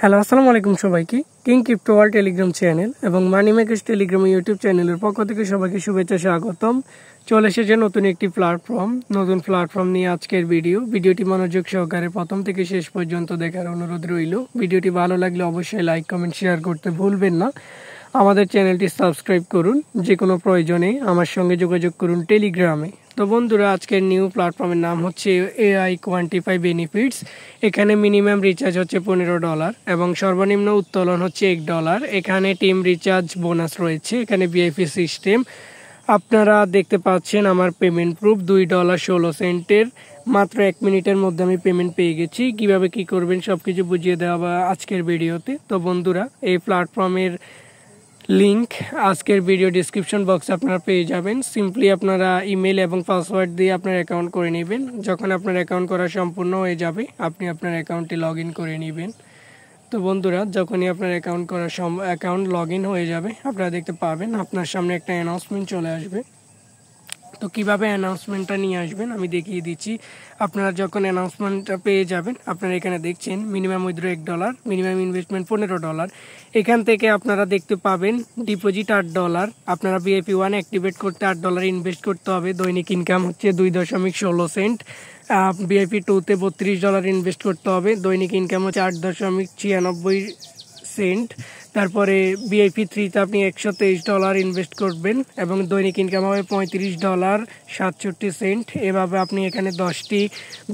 Hello, আসসালামু আলাইকুম সবাইকে। King crypto world Telegram channel এবং মানি মেকার্স টেলিগ্রাম ইউটিউব চ্যানেলের পক্ষ থেকে সবাইকে শুভেচ্ছা স্বাগতম। চলে এসেছে নতুন একটি নতুন প্ল্যাটফর্ম নিয়ে আজকের ভিডিওটি মনোযোগ সহকারে প্রথম থেকে শেষ পর্যন্ত দেখার অনুরোধ রইল। ভিডিওটি ভালো লাগলে অবশ্যই লাইক, কমেন্ট, শেয়ার করতে ভুলবেন না। আমাদের চ্যানেলটি সাবস্ক্রাইব করুন। যে কোনো প্রয়োজনে আমার সঙ্গে যোগাযোগ করুন টেলিগ্রামে। তো বন্ধুরা, আজকের নিউ প্ল্যাটফর্মের নাম হচ্ছে AI কোয়ান্টিফাই বেনিফিটস। এখানে মিনিমাম রিচার্জ হচ্ছে $15 এবং সর্বনিম্ন উত্তোলন হচ্ছে $1। এখানে টিম রিচার্জ বোনাস রয়েছে। এখানে ভিআইপি সিস্টেম আপনারা দেখতে পাচ্ছেন। আমার পেমেন্ট প্রুফ $2.16 মাত্র 1 মিনিটের মধ্যে আমি পেমেন্ট পেয়ে গেছি। কিভাবে কি করবেন সবকিছু বুঝিয়ে দেওয়া আজকের ভিডিওতে। তো বন্ধুরা, এই প্ল্যাটফর্মের লিংক আজকের ভিডিও ডিসক্রিপশন বক্সে আপনারা পেয়ে যাবেন। সিম্পলি আপনারা ইমেল এবং পাসওয়ার্ড দিয়ে আপনার অ্যাকাউন্ট করে নেবেন। যখন আপনার অ্যাকাউন্ট করা সম্পূর্ণ হয়ে যাবে, আপনি আপনার অ্যাকাউন্টে লগ ইন করে নেবেন। তো বন্ধুরা, যখনই আপনার অ্যাকাউন্ট লগ ইন হয়ে যাবে, আপনারা দেখতে পাবেন আপনার সামনে একটা অ্যানাউন্সমেন্ট চলে আসবে। তো কিভাবে অ্যানাউন্সমেন্টটা নিয়ে আসবেন আমি দেখিয়ে দিচ্ছি। আপনারা যখন অ্যানাউন্সমেন্টটা পেয়ে যাবেন, আপনারা এখানে দেখছেন মিনিমাম উইথড্র $1, মিনিমাম ইনভেস্টমেন্ট $15। এখান থেকে আপনারা দেখতে পাবেন ডিপোজিট $8। আপনারা ভিআইপি 1 অ্যাক্টিভেট করতে $8 ইনভেস্ট করতে হবে। দৈনিক ইনকাম হচ্ছে 2.16 সেন্ট। ভিআইপি 2-তে $32 ইনভেস্ট করতে হবে। দৈনিক ইনকাম হচ্ছে 8.96 সেন্ট। তারপরে ভিআইপি 3-তে আপনি $123 ইনভেস্ট করবেন এবং দৈনিক ইনকাম হবে $35.67 সেন্ট। এভাবে আপনি এখানে 10টি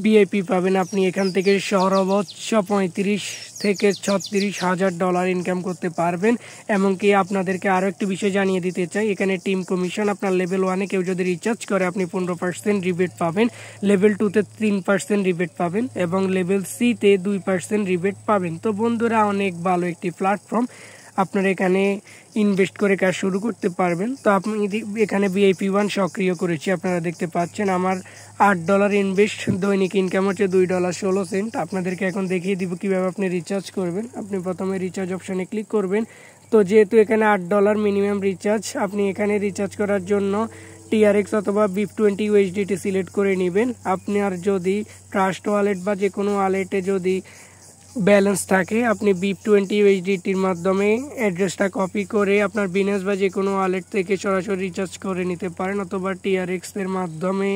ভিআইপি পাবেন। আপনি এখান থেকে সর্বোচ্চ $35,000 থেকে $36,000 ইনকাম করতে পারবেন। এমনকি আপনাদেরকে আরও একটি বিষয় জানিয়ে দিতে চাই, এখানে টিম কমিশন আপনার লেভেল 1-এ কেউ যদি রিচার্জ করে আপনি 15% রিবেট পাবেন, লেভেল 2-তে 3% রিবেট পাবেন এবং লেভেল C-তে 2% রিবেট পাবেন। তো বন্ধুরা, অনেক ভালো একটি প্ল্যাটফর্ম। আপনারা এখানে ইনভেস্ট করে কাজ শুরু করতে পারবেন। তো আপনি এখানে ভিআইপি 1 সক্রিয় করেছি, আপনারা দেখতে পাচ্ছেন। আমার $8 ইনভেস্ট, দৈনিক ইনকাম হচ্ছে $2.16 সেন্ট। আপনাদেরকে এখন দেখিয়ে দিব কিভাবে আপনি রিচার্জ করবেন। আপনি প্রথমে রিচার্জ অপশানে ক্লিক করবেন। তো যেহেতু এখানে $8 মিনিমাম রিচার্জ, আপনি এখানে রিচার্জ করার জন্য TRX অথবা BIP20 USDT সিলেক্ট করে নেবেন। আপনার যদি ট্রাস্ট ওয়ালেট বা যে কোনো ওয়ালেটে যদি ব্যালেন্স থাকে, আপনি BIP20 USDTর মাধ্যমে অ্যাড্রেসটা কপি করে আপনার বিনেস বা যে কোনো ওয়ালেট থেকে সরাসরি রিচার্জ করে নিতে পারেন, অথবা TRX এর মাধ্যমে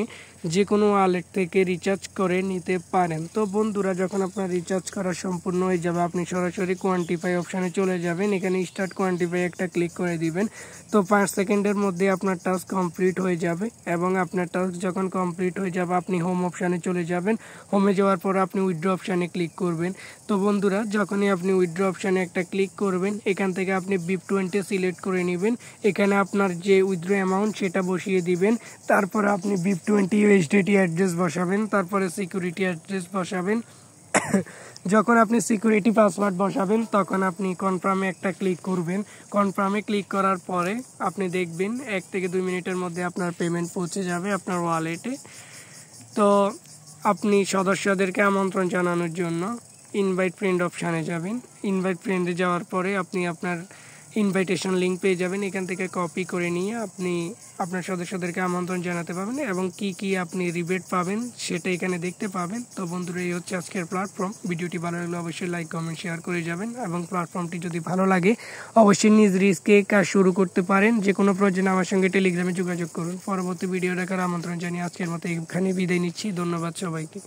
যে কোনো ওয়ালেট থেকে রিচার্জ করে নিতে পারেন। তো বন্ধুরা, যখন আপনার রিচার্জ করা সম্পূর্ণ হয়ে যাবে, আপনি সরাসরি কোয়ান্টিফাই অপশানে চলে যাবেন। এখানে স্টার্ট কোয়ান্টিফাই একটা ক্লিক করে দিবেন। তো 5 সেকেন্ডের মধ্যে আপনার টাস্ক কমপ্লিট হয়ে যাবে এবং আপনার টাস্ক যখন কমপ্লিট হয়ে যাবে, আপনি হোম অপশানে চলে যাবেন। হোমে যাওয়ার পর আপনি উইথড্র অপশানে ক্লিক করবেন। তো বন্ধুরা, যখনই আপনি উইথড্র অপশানে একটা ক্লিক করবেন, এখান থেকে আপনি BIP20 সিলেক্ট করে নেবেন। এখানে আপনার যে উইথড্র অ্যামাউন্ট সেটা বসিয়ে দিবেন। তারপরে আপনি BIP20 USDT অ্যাড্রেস বসাবেন, তারপরে সিকিউরিটি অ্যাড্রেস বসাবেন। যখন আপনি সিকিউরিটি পাসওয়ার্ড বসাবেন, তখন আপনি কনফার্মে একটা ক্লিক করবেন। কনফার্মে ক্লিক করার পরে আপনি দেখবেন 1 থেকে 2 মিনিটের মধ্যে আপনার পেমেন্ট পৌঁছে যাবে আপনার ওয়ালেটে। তো আপনি সদস্যদেরকে আমন্ত্রণ জানানোর জন্য ইনভাইট ফ্রেন্ড অপশানে যাবেন। ইনভাইট ফ্রেন্ডে যাওয়ার পরে আপনি আপনার ইনভাইটেশন লিঙ্ক পেয়ে যাবেন। এখান থেকে কপি করে নিয়ে আপনি আপনার সদস্যদেরকে আমন্ত্রণ জানাতে পারবেন এবং কি আপনি রিবেট পাবেন সেটা এখানে দেখতে পাবেন। তো বন্ধুরা, এই হচ্ছে আজকের প্ল্যাটফর্ম। ভিডিওটি ভালো লাগলে অবশ্যই লাইক, কমেন্ট, শেয়ার করে যাবেন এবং প্ল্যাটফর্মটি যদি ভালো লাগে অবশ্যই নিজ রিস্কে কাজ শুরু করতে পারেন। যে কোনো প্রয়োজনে আমার সঙ্গে টেলিগ্রামে যোগাযোগ করুন। পরবর্তী ভিডিও দেখার আমন্ত্রণ জানিয়ে আজকের মতো এখানে বিদায় নিচ্ছি। ধন্যবাদ সবাইকে।